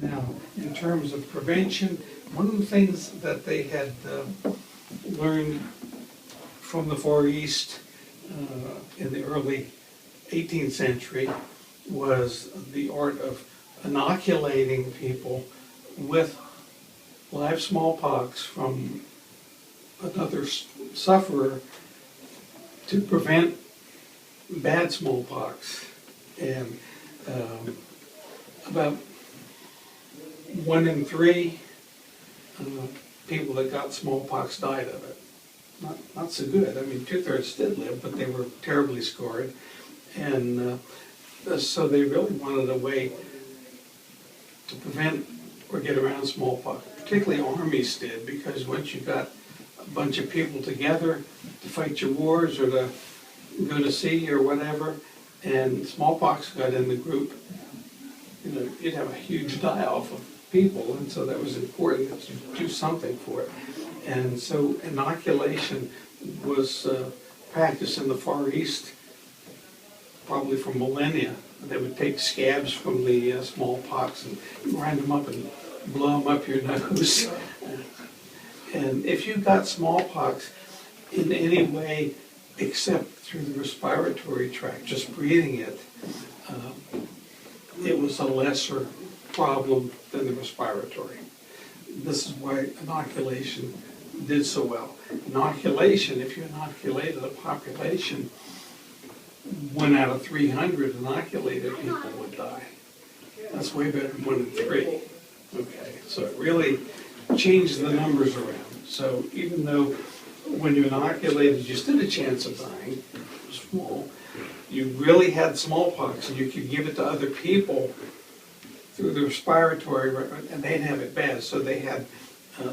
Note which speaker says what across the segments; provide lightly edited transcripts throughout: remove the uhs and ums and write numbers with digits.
Speaker 1: Now, in terms of prevention, one of the things that they had learned from the Far East in the early 18th century was the art of inoculating people with live smallpox from another sufferer to prevent bad smallpox. And about 1 in 3 people that got smallpox died of it. Not so good. I mean, 2/3 did live, but they were terribly scarred. And so they really wanted a way to prevent or get around smallpox. Particularly armies did, because once you got a bunch of people together to fight your wars or to go to sea or whatever, and smallpox got in the group, you know, you'd have a huge die-off of people, and so that was important to do something for it. And so inoculation was practiced in the Far East probably for millennia. They would take scabs from the smallpox and grind them up and blow them up your nose. And if you got smallpox in any way except through the respiratory tract, just breathing it, it was a lesser problem than the respiratory. This is why inoculation did so well. Inoculation, if you inoculated a population, 1 out of 300 inoculated people would die. That's way better than 1 in 3. Okay, so it really changed the numbers around. So even though when you inoculated, you stood a chance of dying, small, you really had smallpox and you could give it to other people through the respiratory, and they'd have it bad. So they had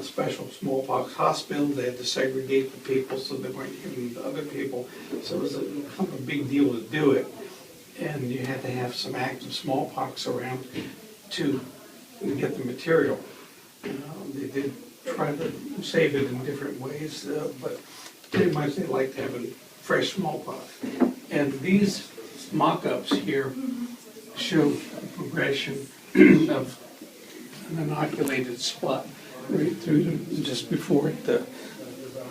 Speaker 1: special smallpox hospitals. They had to segregate the people so they weren't giving to other people. So it was kind of a big deal to do it. And you had to have some active smallpox around to get the material. They did try to save it in different ways, but pretty much they liked having fresh smallpox. And these mock-ups here show the progression of an inoculated spot right through to just before it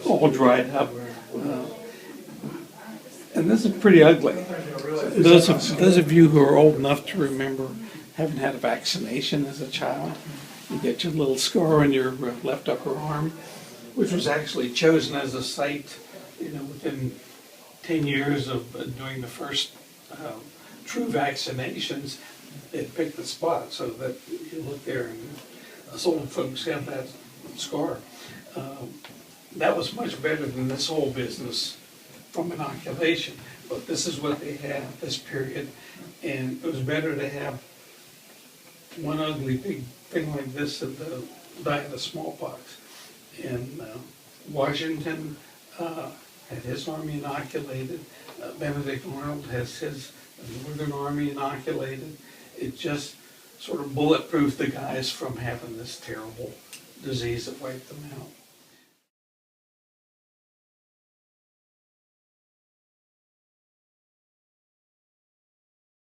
Speaker 1: all dried up. And this is pretty ugly. Those of you who are old enough to remember having had a vaccination as a child, you get your little scar on your left upper arm, which was actually chosen as a site, you know, within 10 years of doing the first true vaccinations. They picked the spot so that you look there and us old folks have that scar. That was much better than this whole business from inoculation. But this is what they had at this period, and it was better to have one ugly big thing like this than to die of the smallpox. And Washington had his army inoculated. Benedict Arnold has his Northern Army inoculated. It just sort of bulletproofed the guys from having this terrible disease that wiped them out.